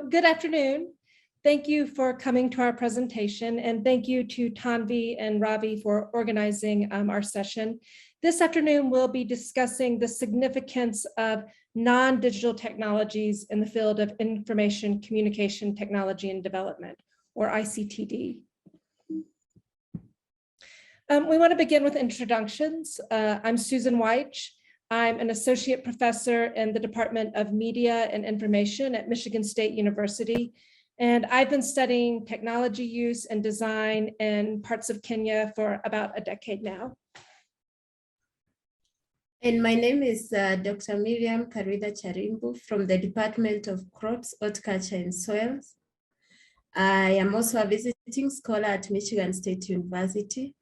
Good afternoon. Thank you for coming to our presentation, and thank you to Tanvi and Ravi for organizing our session. This afternoon, we'll be discussing the significance of non-digital technologies in the field of information communication technology and development, or ICTD. We want to begin with introductions. I'm Susan Weich. I'm an associate professor in the Department of Media and Information at Michigan State University. And I've been studying technology use and design in parts of Kenya for about a decade now. And my name is Dr. Miriam Karida Charimbu from the Department of Crops, Horticulture and Soils. I am also a visiting scholar at Michigan State University,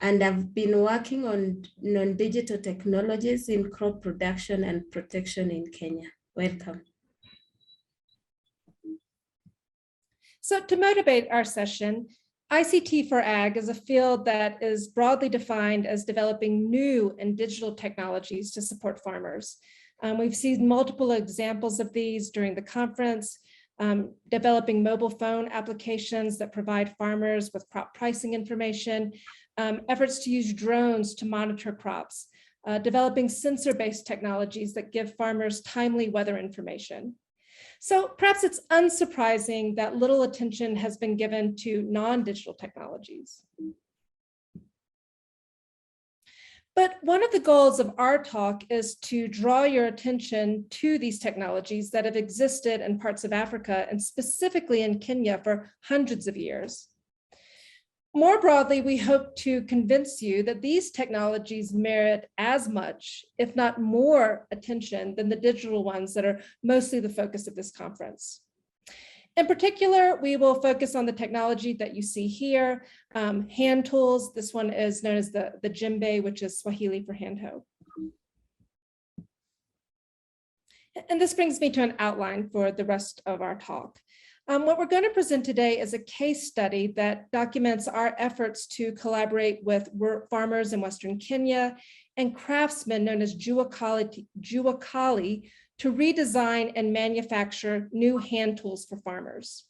and I've been working on non-digital technologies in crop production and protection in Kenya. Welcome. So to motivate our session, ICTforAg is a field that is broadly defined as developing new and digital technologies to support farmers. We've seen multiple examples of these during the conference, developing mobile phone applications that provide farmers with crop pricing information, efforts to use drones to monitor crops, developing sensor-based technologies that give farmers timely weather information. So perhaps it's unsurprising that little attention has been given to non-digital technologies. But one of the goals of our talk is to draw your attention to these technologies that have existed in parts of Africa and specifically in Kenya for hundreds of years. More broadly, we hope to convince you that these technologies merit as much, if not more, attention than the digital ones that are mostly the focus of this conference. In particular, we will focus on the technology that you see here, hand tools. This one is known as the djembe, which is Swahili for hand hoe. And this brings me to an outline for the rest of our talk. What we're going to present today is a case study that documents our efforts to collaborate with farmers in Western Kenya and craftsmen known as juakali to redesign and manufacture new hand tools for farmers.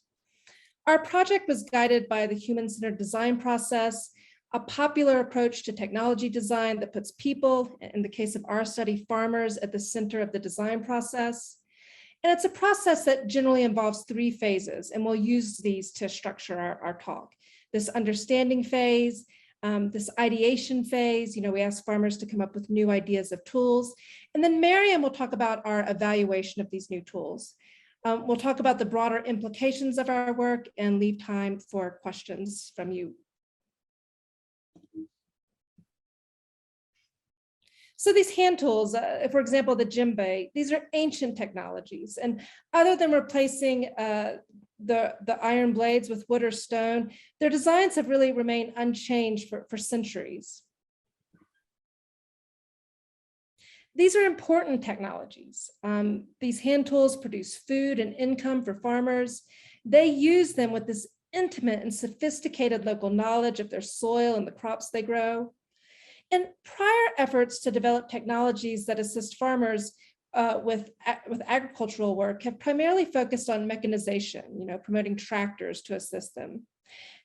Our project was guided by the human-centered design process, a popular approach to technology design that puts people, in the case of our study, farmers, at the center of the design process. And it's a process that generally involves three phases, and we'll use these to structure our talk. This understanding phase, this ideation phase, we ask farmers to come up with new ideas of tools. And then Miriam will talk about our evaluation of these new tools. We'll talk about the broader implications of our work and leave time for questions from you. So these hand tools, for example, the djembe, these are ancient technologies. And other than replacing the iron blades with wood or stone, their designs have really remained unchanged for centuries. These are important technologies. These hand tools produce food and income for farmers. They use them with this intimate and sophisticated local knowledge of their soil and the crops they grow. And prior efforts to develop technologies that assist farmers with agricultural work have primarily focused on mechanization, promoting tractors to assist them.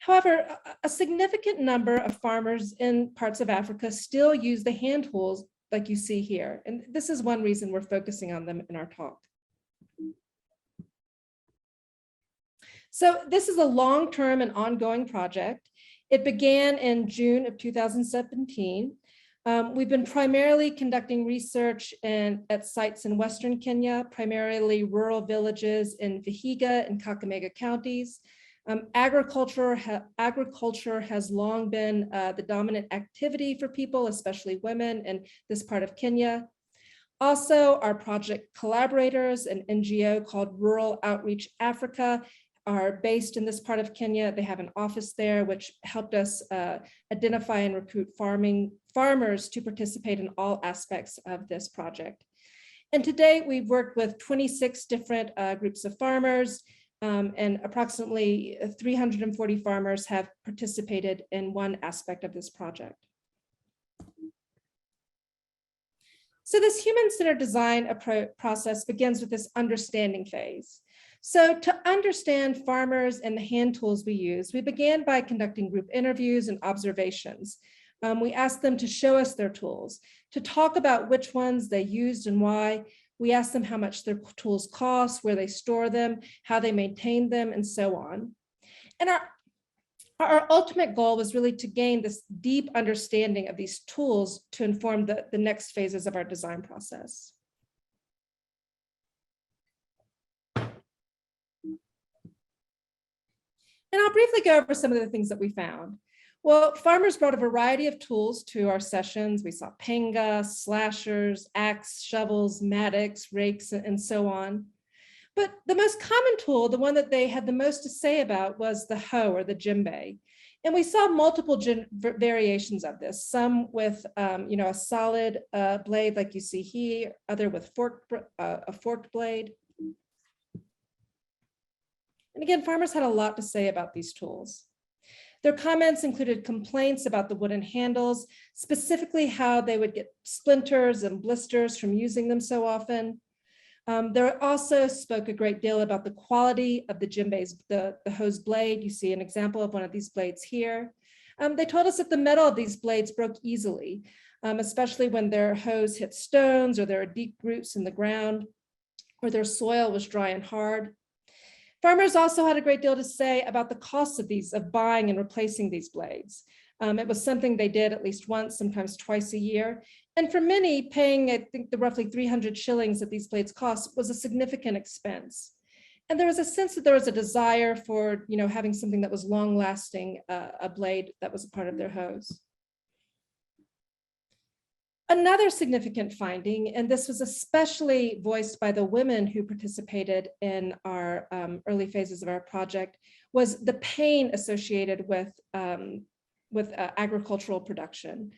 However, a significant number of farmers in parts of Africa still use the hand tools like you see here. And this is one reason we're focusing on them in our talk. So this is a long-term and ongoing project. It began in June of 2017. We've been primarily conducting research at sites in Western Kenya, primarily rural villages in Vihiga and Kakamega counties. Agriculture has long been the dominant activity for people, especially women in this part of Kenya. Also, our project collaborators, an NGO called Rural Outreach Africa, are based in this part of Kenya. They have an office there, which helped us identify and recruit farmers to participate in all aspects of this project. And to date, we've worked with 26 different groups of farmers, and approximately 340 farmers have participated in one aspect of this project. So this human-centered design process begins with this understanding phase. So to understand farmers and the hand tools we use, we began by conducting group interviews and observations. We asked them to show us their tools, to talk about which ones they used and why. We asked them how much their tools cost, where they store them, how they maintain them, and so on. And our ultimate goal was really to gain this deep understanding of these tools to inform the next phases of our design process. And I'll briefly go over some of the things that we found. Well, farmers brought a variety of tools to our sessions. We saw panga, slashers, axe, shovels, mattocks, rakes, and so on. But the most common tool, the one that they had the most to say about, was the hoe or the djembe. And we saw multiple variations of this, some with a solid blade like you see here, other with a forked blade. And again, farmers had a lot to say about these tools. Their comments included complaints about the wooden handles, specifically how they would get splinters and blisters from using them so often. They also spoke a great deal about the quality of the djembe's, the hoe's blade. You see an example of one of these blades here. They told us that the metal of these blades broke easily, especially when their hoes hit stones or there are deep roots in the ground or their soil was dry and hard. Farmers also had a great deal to say about the costs of buying and replacing these blades. It was something they did at least once, sometimes twice a year. And for many, paying, I think, the roughly 300 shillings that these blades cost was a significant expense. And there was a sense that there was a desire for, having something that was long lasting, a blade that was a part of their hoes. Another significant finding, and this was especially voiced by the women who participated in our early phases of our project, was the pain associated with agricultural production.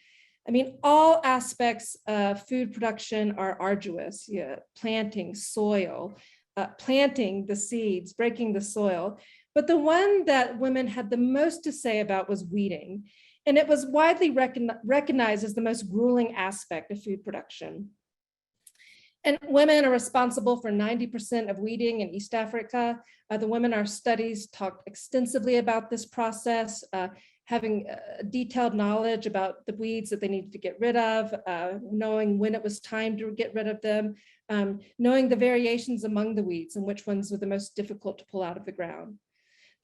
I mean, all aspects of food production are arduous. Planting soil, planting the seeds, breaking the soil. But the one that women had the most to say about was weeding. And it was widely recognized as the most grueling aspect of food production. And women are responsible for 90% of weeding in East Africa. The women in our studies talked extensively about this process, having detailed knowledge about the weeds that they needed to get rid of, knowing when it was time to get rid of them, knowing the variations among the weeds and which ones were the most difficult to pull out of the ground.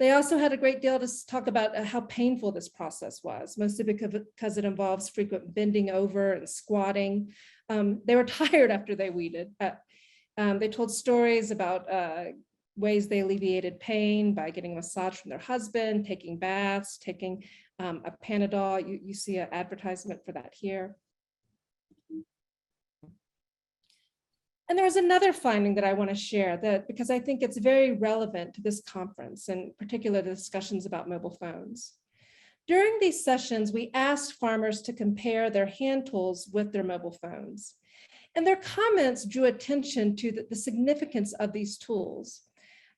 They also had a great deal to talk about how painful this process was, mostly because it involves frequent bending over and squatting. They were tired after they weeded. They told stories about ways they alleviated pain by getting a massage from their husband, taking baths, taking a Panadol. You see an advertisement for that here. And there was another finding that I want to share because I think it's very relevant to this conference, and in particular the discussions about mobile phones. During these sessions, we asked farmers to compare their hand tools with their mobile phones. And their comments drew attention to the significance of these tools.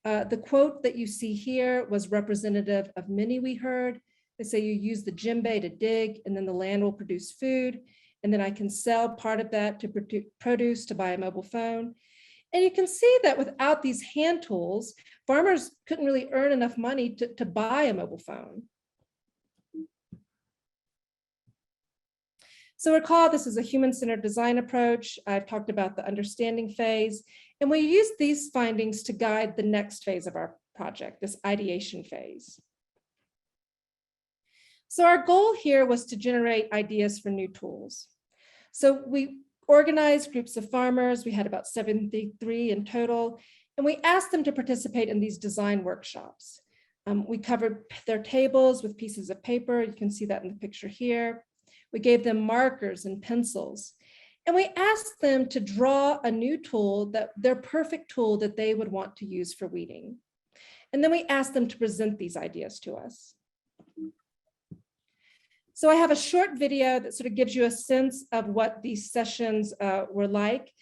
The quote that you see here was representative of many we heard. They say you use the djembe to dig, and then the land will produce food. And then I can sell part of that to produce to buy a mobile phone. And you can see that without these hand tools, farmers couldn't really earn enough money to buy a mobile phone. So recall, this is a human-centered design approach. I've talked about the understanding phase, and we use these findings to guide the next phase of our project, this ideation phase. So our goal here was to generate ideas for new tools. So we organized groups of farmers. We had about 73 in total, and we asked them to participate in these design workshops. We covered their tables with pieces of paper. You can see that in the picture here. We gave them markers and pencils, and we asked them to draw a new tool, their perfect tool that they would want to use for weeding. And then we asked them to present these ideas to us. So I have a short video that sort of gives you a sense of what these sessions were like.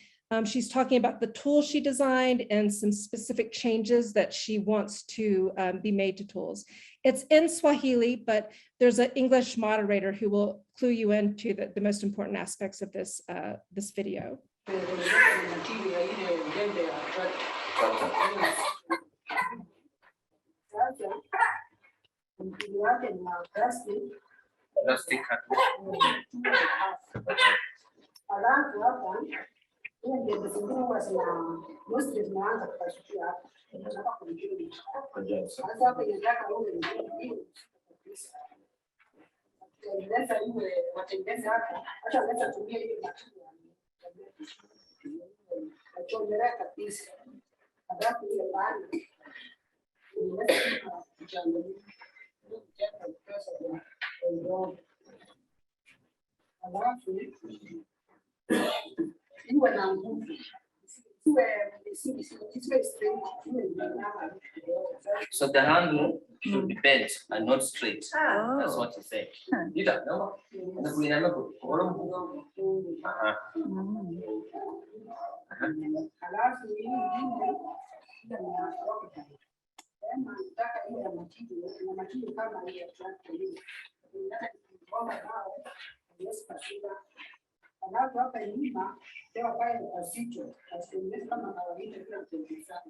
She's talking about the tool she designed and some specific changes that she wants to be made to tools. It's in Swahili, but there's an English moderator who will clue you into the most important aspects of this, this video. Plastic. Alafu hapa hiyo ndio zingine huwa zina mostly zinaanza kupasukia hapa. Tunataka kujua. Sasa hapa inataka wewe ndio tengeneza iwe watengeneza hapa. Hata unaweza tumia ile material. Achomera kabisa. Alafu ile bani. Unaweza kuchanganya. Alafu iwe na nguvu. So the handle should be bent and not straight. That's what he said. Alafu hapa nyuma ndio pale pasito asitengeneze kama kawaida bila kutengeneza.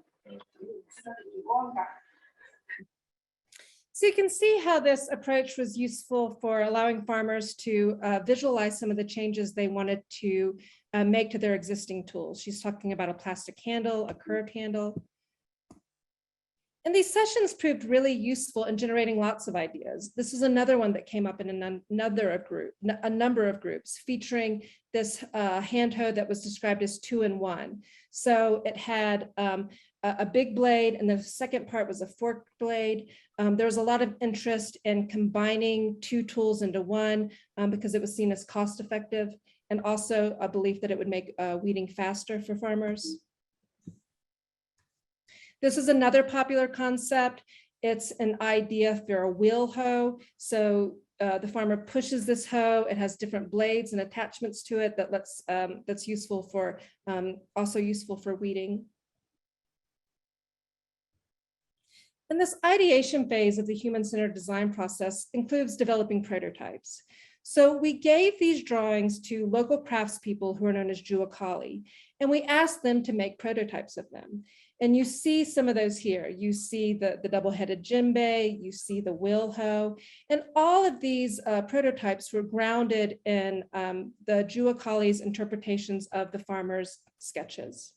So you can see how this approach was useful for allowing farmers to visualize some of the changes they wanted to make to their existing tools. She's talking about a plastic handle, a curved handle. And these sessions proved really useful in generating lots of ideas. This is another one that came up in a number of groups, featuring this hand hoe that was described as 2-in-1. So it had a big blade, and the second part was a forked blade. There was a lot of interest in combining two tools into one because it was seen as cost effective, and also a belief that it would make weeding faster for farmers. This is another popular concept. It's an idea for a wheel hoe. So the farmer pushes this hoe. It has different blades and attachments to it that that's useful for also useful for weeding. And this ideation phase of the human-centered design process includes developing prototypes. So we gave these drawings to local craftspeople who are known as juakali, and we asked them to make prototypes of them. And you see some of those here. You see the double-headed djembe, you see the wheel hoe, and all of these prototypes were grounded in the juakali's interpretations of the farmers' sketches.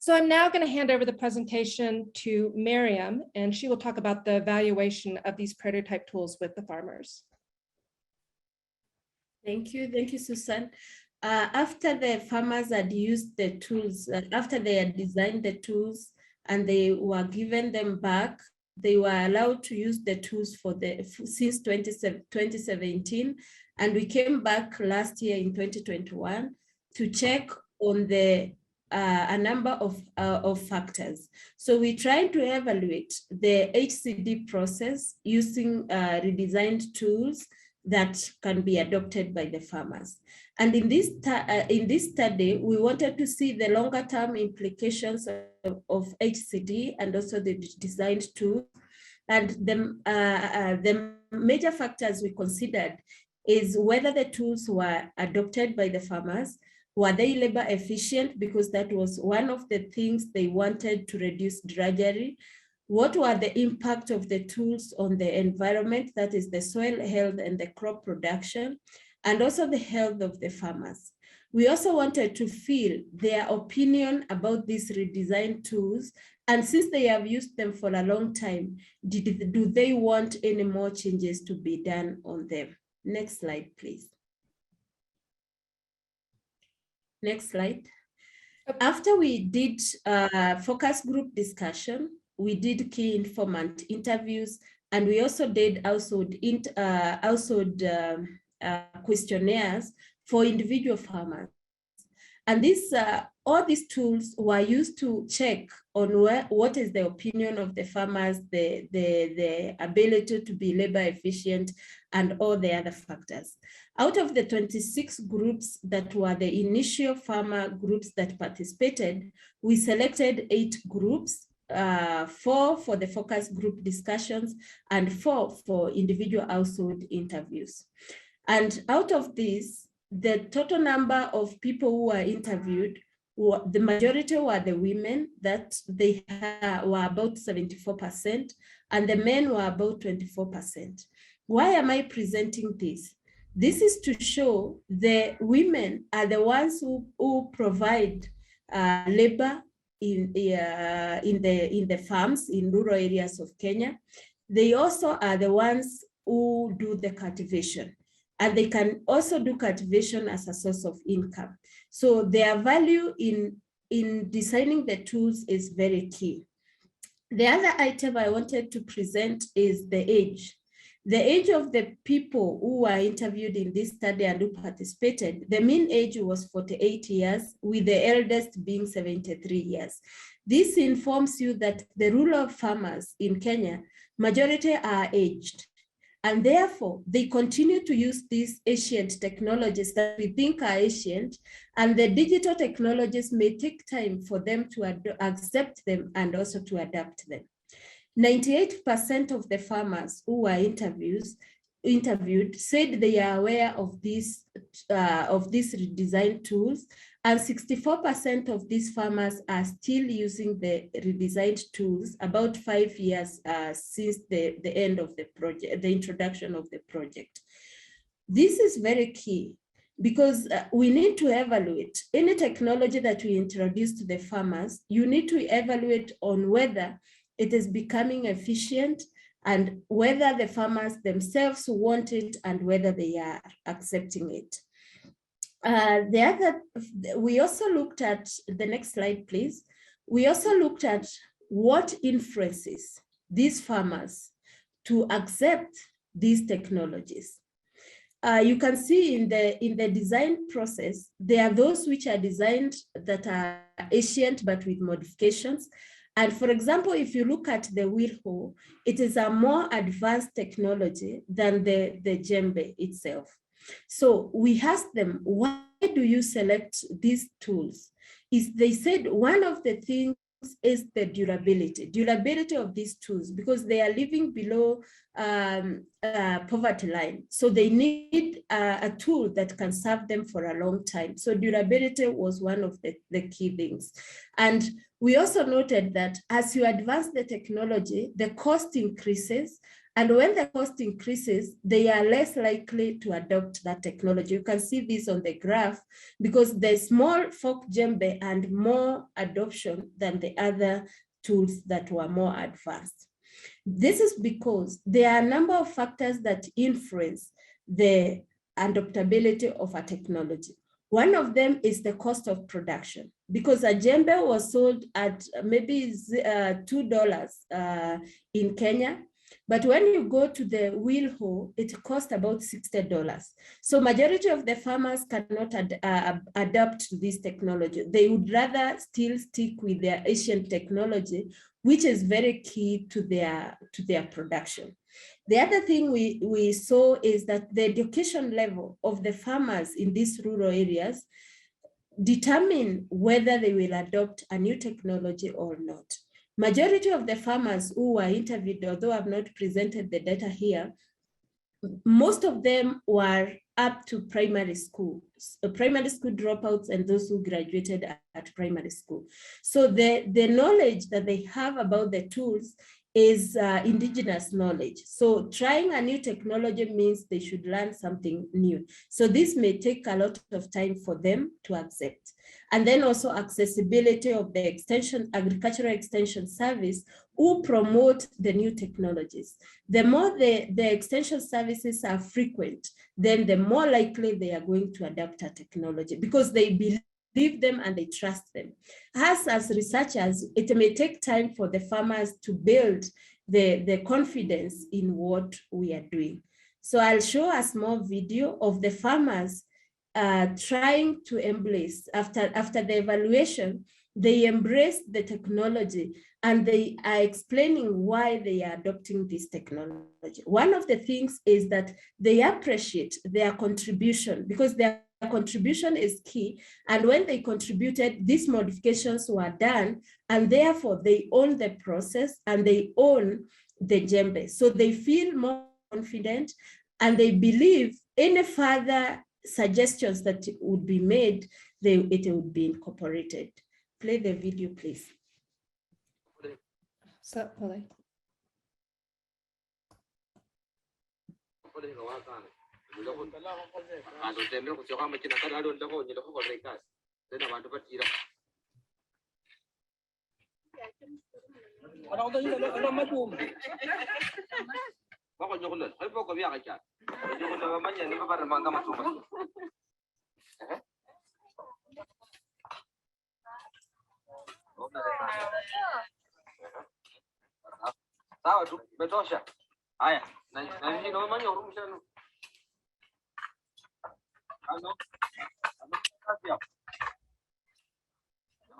So I'm now going to hand over the presentation to Miriam, and she will talk about the evaluation of these prototype tools with the farmers. Thank you, Susan. After the farmers had used the tools, after they had designed the tools and they were given them back, they were allowed to use the tools since 2017. And we came back last year in 2021 to check on a number of factors. So we tried to evaluate the HCD process using redesigned tools that can be adopted by the farmers. And in this study, we wanted to see the longer term implications of HCD and also the designed tool. And the major factors we considered is whether the tools were adopted by the farmers. Were they labor efficient? Because that was one of the things they wanted to reduce drudgery. What were the impact of the tools on the environment, that is the soil health and the crop production, and also the health of the farmers. We also wanted to feel their opinion about these redesigned tools, and since they have used them for a long time, do they want any more changes to be done on them? Next slide, please. Next slide. After we did focus group discussion, we did key informant interviews, and we also did household questionnaires for individual farmers. And all these tools were used to check on what is the opinion of the farmers, the ability to be labor efficient, and all the other factors. Out of the 26 groups that were the initial farmer groups that participated, we selected 8 groups, 4 for the focus group discussions and 4 for individual household interviews. And out of this, the total number of people who were interviewed the majority were the women, that they were about 74%, and the men were about 24%. Why am I presenting this? This is to show the women are the ones who provide labor in the farms in rural areas of Kenya. They also are the ones who do the cultivation, and they can also do cultivation as a source of income. So their value in designing the tools is very key. The other item I wanted to present is the age. The age of the people who were interviewed in this study and who participated, the mean age was 48 years, with the eldest being 73 years. This informs you that the rural farmers in Kenya, majority are aged, and therefore they continue to use these ancient technologies that we think are ancient, and the digital technologies may take time for them to accept them and also to adapt them. 98% of the farmers who were interviewed said they are aware of these redesigned tools, and 64% of these farmers are still using the redesigned tools about 5 years since the end of the project, the introduction of the project. This is very key because we need to evaluate any technology that we introduce to the farmers. You need to evaluate on whether it is becoming efficient and whether the farmers themselves want it and whether they are accepting it. We also looked at, the next slide, please. We also looked at what influences these farmers to accept these technologies. You can see in the design process, there are those which are designed that are ancient but with modifications. And for example, if you look at the wheel hoe, it is a more advanced technology than the djembe itself. So we asked them, why do you select these tools? They said one of the things is the durability of these tools, because they are living below poverty line. So they need a tool that can serve them for a long time. So durability was one of the key things. And we also noted that as you advance the technology, the cost increases. And when the cost increases, they are less likely to adopt that technology. You can see this on the graph, because there's more fork djembe and more adoption than the other tools that were more advanced. This is because there are a number of factors that influence the adoptability of a technology. One of them is the cost of production, because a djembe was sold at maybe $2 in Kenya. But when you go to the wheel hoe, it costs about $60. So majority of the farmers cannot adapt to this technology. They would rather still stick with their ancient technology, which is very key to their production. The other thing we saw is that the education level of the farmers in these rural areas determine whether they will adopt a new technology or not. Majority of the farmers who were interviewed, although I've not presented the data here, most of them were up to primary school dropouts and those who graduated at primary school. So the knowledge that they have about the tools is indigenous knowledge. So trying a new technology means they should learn something new. So this may take a lot of time for them to accept. And then also accessibility of the agricultural extension service who promote the new technologies. The more the extension services are frequent, then the more likely they are going to adapt a technology, because they believe them and they trust them. As researchers, it may take time for the farmers to build the confidence in what we are doing. So I'll show a small video of the farmers trying to embrace, after the evaluation, they embrace the technology and they are explaining why they are adopting this technology. One of the things is that they appreciate their contribution, because their contribution is key. And when they contributed, these modifications were done, and therefore they own the process and they own the djembe. So they feel more confident and they believe any further suggestions that would be made, it would be incorporated. Play the video, please. So, Pole. Sawa tu, umetosha. Haya, na nini na manya urumsha no. Ano? Kazi hapo.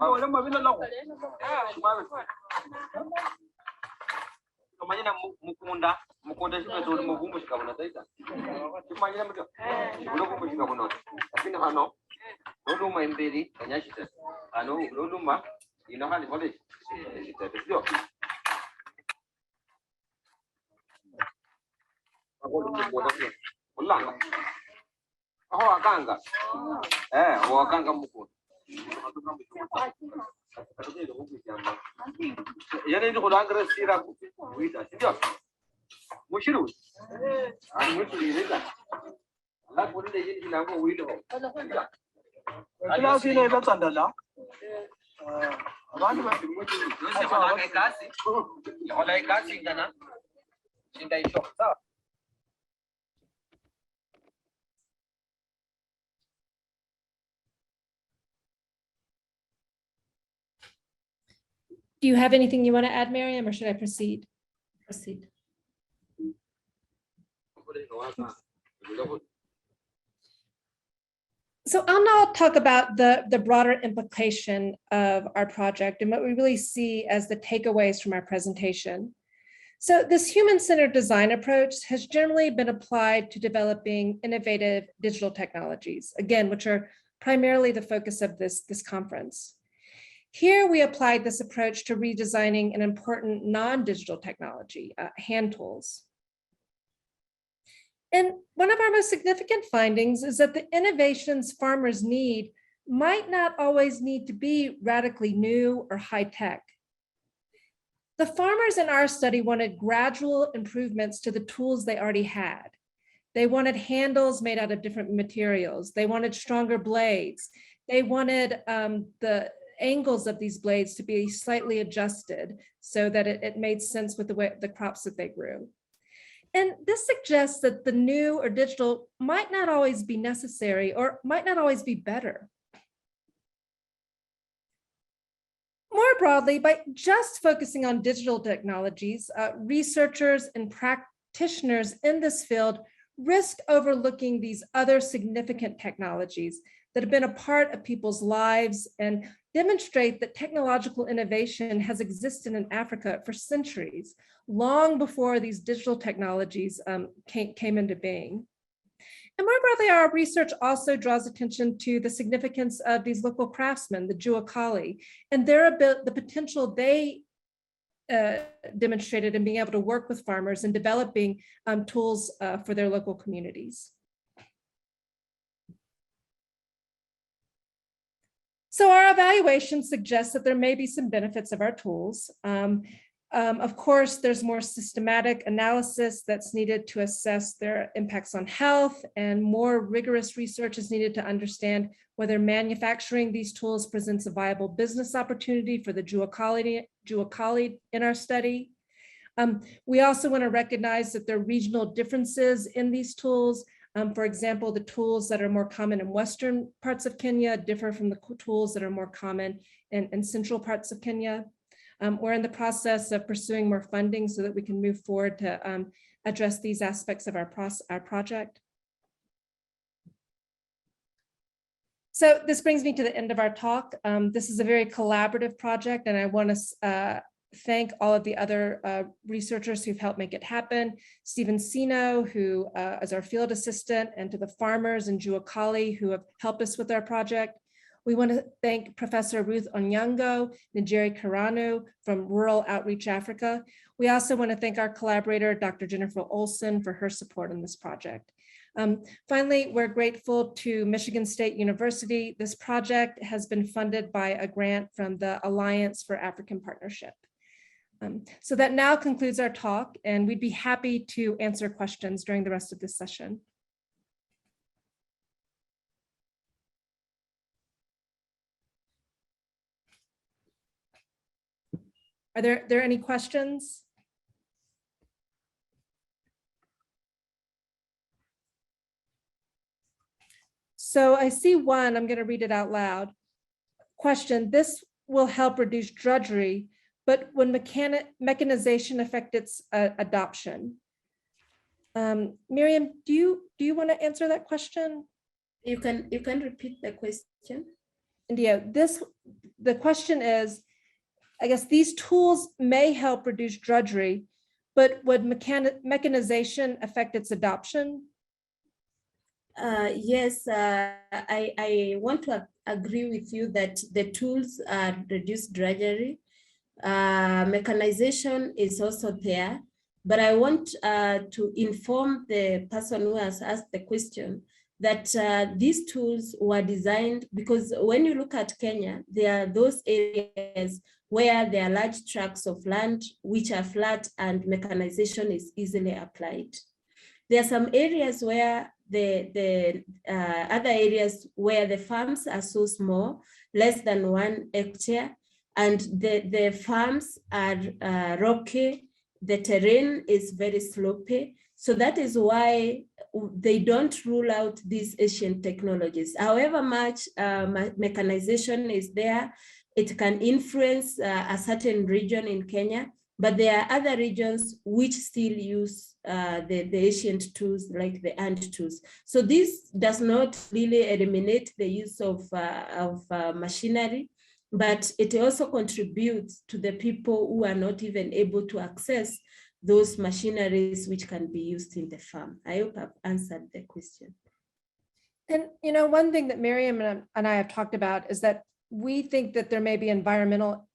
Wale mabila lao. Shumawe. Kumanya mukunda shika tu mugumbu shika bona taita. Kumanya mtu. Ulogumbu shika bona. Lakini hano loluma imbeli kanyashita. Ano loluma inohani college. Ndio. Ulanga. Aho akanga. Wakanga mukunda. Yale ndio kulanga sira kuita. Ndio. Mushiru. Mushiru ile. La kundi yini kilango wilo. Kila sine ita tsandala. Abantu basimuje. Nose kona kasi. Kona kasi ngana. Shinda isho. Sawa. Do you have anything you want to add, Miriam, or should I proceed? Proceed. So I'll now talk about the broader implication of our project and what we really see as the takeaways from our presentation. So this human-centered design approach has generally been applied to developing innovative digital technologies, again, which are primarily the focus of this conference. Here we applied this approach to redesigning an important non-digital technology, hand tools. And one of our most significant findings is that the innovations farmers need might not always need to be radically new or high-tech. The farmers in our study wanted gradual improvements to the tools they already had. They wanted handles made out of different materials. They wanted stronger blades. They wanted the angles of these blades to be slightly adjusted so that it made sense with the crops that they grew. And this suggests that the new or digital might not always be necessary or might not always be better. More broadly, by just focusing on digital technologies, researchers and practitioners in this field risk overlooking these other significant technologies that have been a part of people's lives and demonstrate that technological innovation has existed in Africa for centuries, long before these digital technologies came into being. And more broadly, our research also draws attention to the significance of these local craftsmen, the Juakali, and the potential they demonstrated in being able to work with farmers and developing tools for their local communities. So our evaluation suggests that there may be some benefits of our tools. Of course, there's more systematic analysis that's needed to assess their impacts on health, and more rigorous research is needed to understand whether manufacturing these tools presents a viable business opportunity for the Juakali in our study. We also want to recognize that there are regional differences in these tools. For example, the tools that are more common in Western parts of Kenya differ from the tools that are more common in central parts of Kenya. We're in the process of pursuing more funding so that we can move forward to address these aspects of our project. So this brings me to the end of our talk. This is a very collaborative project, and I want to thank all of the other researchers who've helped make it happen. Stephen Sino, who is our field assistant, and to the farmers in Juakali who have helped us with our project. We want to thank Professor Ruth Onyango, Njeri Karanu from Rural Outreach Africa. We also want to thank our collaborator, Dr. Jennifer Olson, for her support in this project. Finally, we're grateful to Michigan State University. This project has been funded by a grant from the Alliance for African Partnership. So that now concludes our talk, and we'd be happy to answer questions during the rest of this session. Are there any questions? So I see one, I'm going to read it out loud. Question, this will help reduce drudgery, but when mechanization affect its adoption? Miriam, do you want to answer that question? You can repeat the question. Yeah, the question is, I guess these tools may help reduce drudgery, but would mechanization affect its adoption? Yes, I want to agree with you that the tools reduce drudgery. Mechanization is also there, but I want to inform the person who has asked the question that these tools were designed because when you look at Kenya, there are those areas where there are large tracts of land which are flat and mechanization is easily applied. There are some areas where the other areas where the farms are so small, less than 1 hectare, and the farms are rocky, the terrain is very slopey. So that is why they don't rule out these ancient technologies. However much mechanization is there, it can influence a certain region in Kenya, but there are other regions which still use the ancient tools like the hand tools. So this does not really eliminate the use of machinery, but it also contributes to the people who are not even able to access those machineries which can be used in the farm. I hope I've answered the question. And one thing that Miriam and I have talked about is that we think that there may be environmental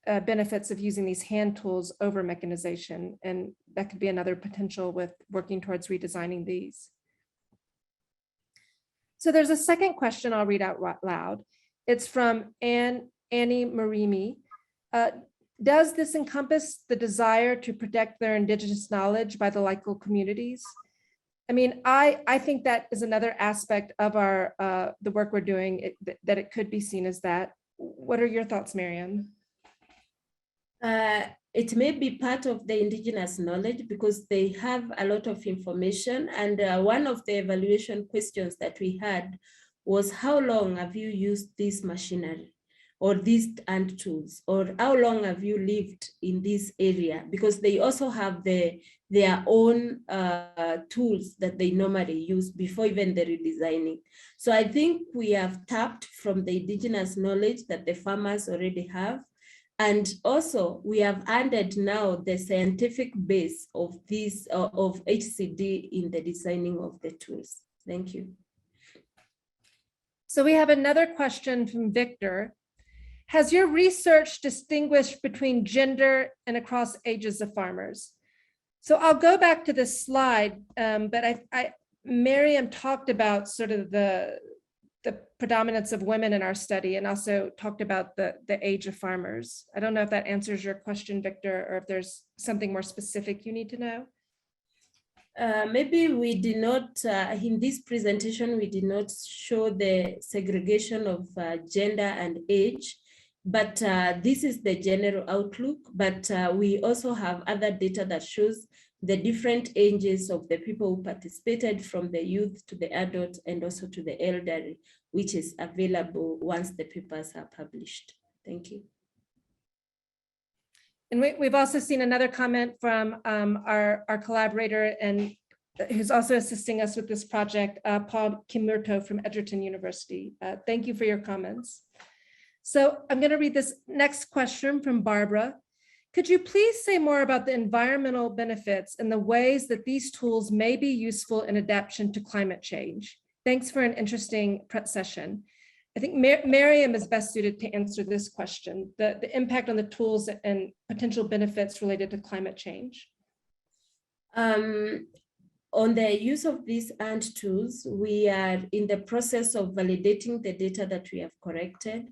benefits of using these hand tools over mechanization, and that could be another potential with working towards redesigning these. So there's a second question I'll read out loud. It's from Annie Marimi. Does this encompass the desire to protect their indigenous knowledge by the local communities? I mean, I think that is another aspect of our the work we're doing, that it could be seen as that. What are your thoughts, Miriam? It may be part of the indigenous knowledge because they have a lot of information. And one of the evaluation questions that we had was, how long have you used this machinery or these hand tools, or how long have you lived in this area? Because they also have their own tools that they normally use before even the redesigning. So I think we have tapped from the indigenous knowledge that the farmers already have. And also we have added now the scientific base of this, of HCD in the designing of the tools. Thank you. So we have another question from Victor. Has your research distinguished between gender and across ages of farmers? So I'll go back to this slide, but Miriam talked about sort of the predominance of women in our study, and also talked about the age of farmers. I don't know if that answers your question, Victor, or if there's something more specific you need to know. Maybe we did not, in this presentation, we did not show the segregation of gender and age, but this is the general outlook. But we also have other data that shows the different ages of the people who participated, from the youth to the adult and also to the elderly, which is available once the papers are published. Thank you. And we've also seen another comment from our collaborator, and who's also assisting us with this project, Paul Kimurto from Edgerton University. Thank you for your comments. So I'm going to read this next question from Barbara. Could you please say more about the environmental benefits and the ways that these tools may be useful in adaptation to climate change? Thanks for an interesting session. I think Miriam is best suited to answer this question, the impact on the tools and potential benefits related to climate change. On the use of these AND tools, we are in the process of validating the data that we have collected.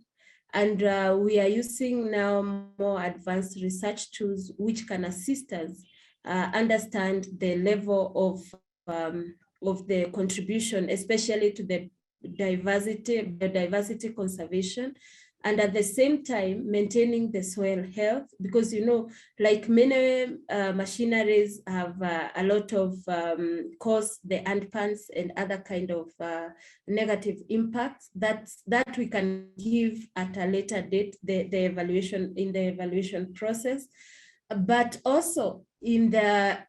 And we are using now more advanced research tools which can assist us understand the level of the contribution, especially to the diversity conservation, and at the same time maintaining the soil health, because like many machineries have a lot of cause the underpants and other kind of negative impacts that we can give at a later date, the evaluation process. But also in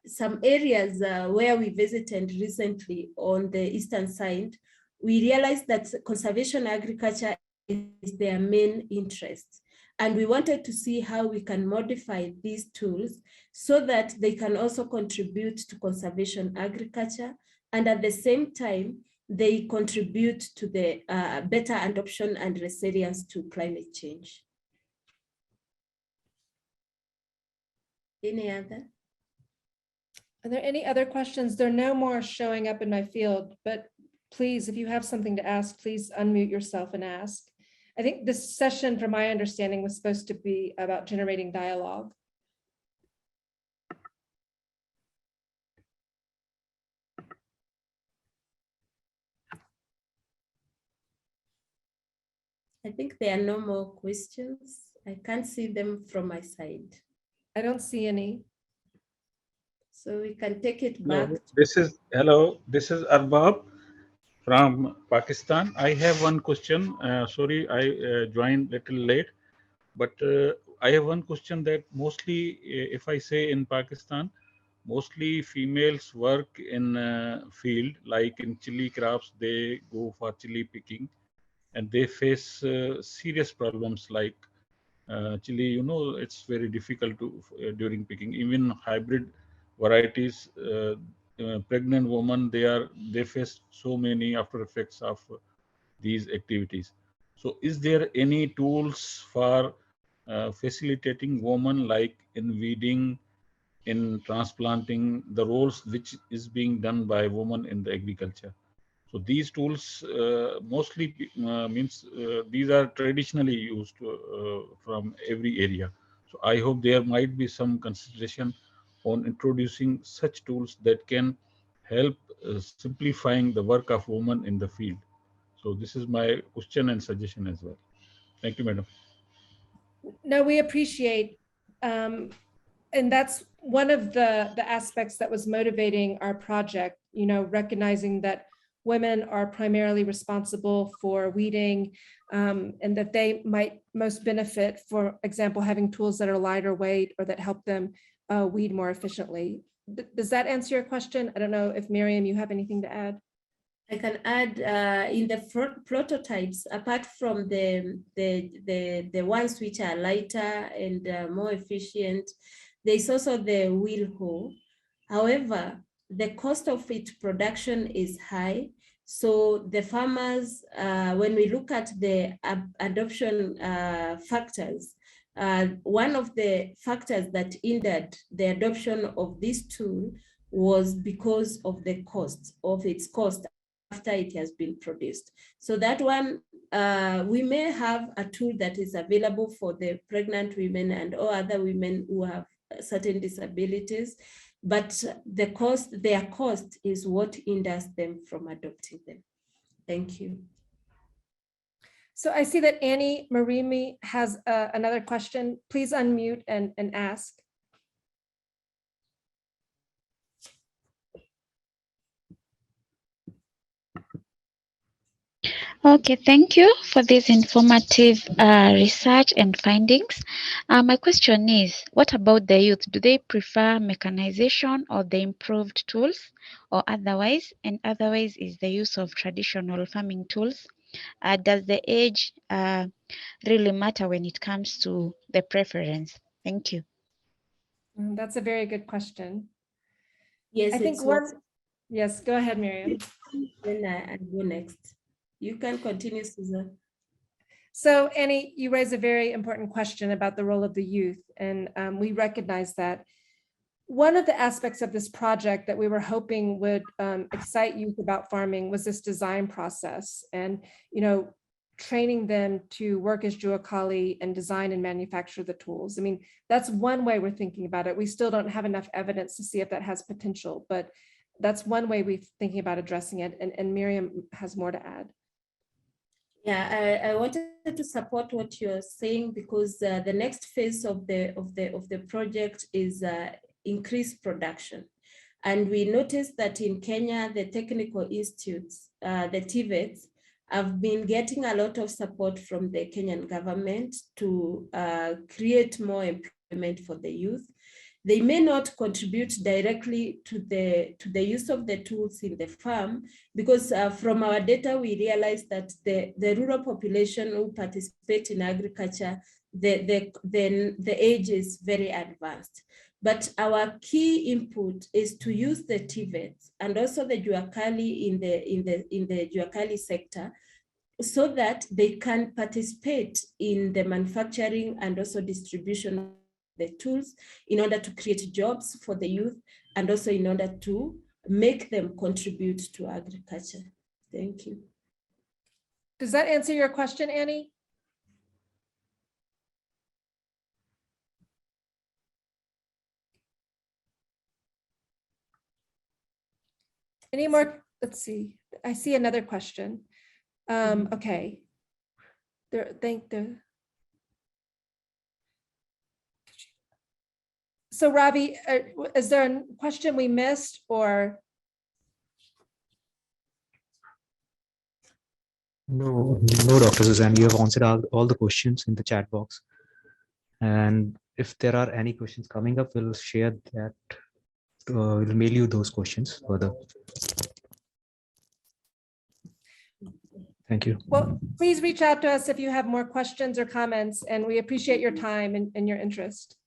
some areas where we visited recently on the eastern side, we realized that conservation agriculture is their main interest. And we wanted to see how we can modify these tools so that they can also contribute to conservation agriculture. And at the same time, they contribute to the better adoption and resilience to climate change. Any other? Are there any other questions? There are no more showing up in my field, but please, if you have something to ask, please unmute yourself and ask. I think this session, from my understanding, was supposed to be about generating dialogue. I think there are no more questions. I can't see them from my side. I don't see any. So we can take it back. Hello, this is Arbab from Pakistan. I have one question. Sorry, I joined little late, but I have one question that mostly, if I say in Pakistan, mostly females work in field, like in chili crops, they go for chili picking, and they face serious problems like chili. It's very difficult to during picking. Even hybrid varieties, pregnant women, they face so many after effects of these activities. So is there any tools for facilitating women, like in weeding, in transplanting, the roles which is being done by women in the agriculture? So these tools mostly means these are traditionally used from every area. So I hope there might be some consideration on introducing such tools that can help simplifying the work of women in the field. So this is my question and suggestion as well. Thank you, madam. No, we appreciate, and that's one of the aspects that was motivating our project, recognizing that women are primarily responsible for weeding, and that they might most benefit, for example, having tools that are lighter weight or that help them weed more efficiently. Does that answer your question? I don't know if Miriam, you have anything to add? I can add in the prototypes, apart from the ones which are lighter and more efficient, there's also the wheel hoe. However, the cost of its production is high. So the farmers, when we look at the adoption factors, one of the factors that hindered the adoption of this tool was because of the cost of its cost after it has been produced. So that one, we may have a tool that is available for the pregnant women and or other women who have certain disabilities, but their cost is what hinders them from adopting them. Thank you. So I see that Annie Marimi has another question. Please unmute and ask. Okay, thank you for this informative research and findings. My question is, what about the youth? Do they prefer mechanization or the improved tools, or otherwise? And otherwise is the use of traditional farming tools. Does the age really matter when it comes to the preference? Thank you. That's a very good question. Yes, I think yes, go ahead, Miriam. Then I go next. You can continue, Susan. So Annie, you raise a very important question about the role of the youth, and we recognize that. One of the aspects of this project that we were hoping would excite youth about farming was this design process, and training them to work as Juakali and design and manufacture the tools. I mean, that's one way we're thinking about it. We still don't have enough evidence to see if that has potential, but that's one way we're thinking about addressing it. And Miriam has more to add. Yeah, I wanted to support what you're saying, because the next phase of the project is increased production. And we noticed that in Kenya, the technical institutes, the TVETs, have been getting a lot of support from the Kenyan government to create more employment for the youth. They may not contribute directly to the use of the tools in the farm, because from our data, we realized that the rural population who participate in agriculture, the age is very advanced. But our key input is to use the TVETs and also the Juakali in the Juakali sector, so that they can participate in the manufacturing and also distribution of the tools, in order to create jobs for the youth, and also in order to make them contribute to agriculture. Thank you. Does that answer your question, Annie? Any more? Let's see. I see another question. Okay. So Ravi, is there a question we missed, or? No, Dr. Suzanne, you have answered all the questions in the chat box. And if there are any questions coming up, we'll share that. We'll mail you those questions further. Thank you. Well, please reach out to us if you have more questions or comments, and we appreciate your time and your interest.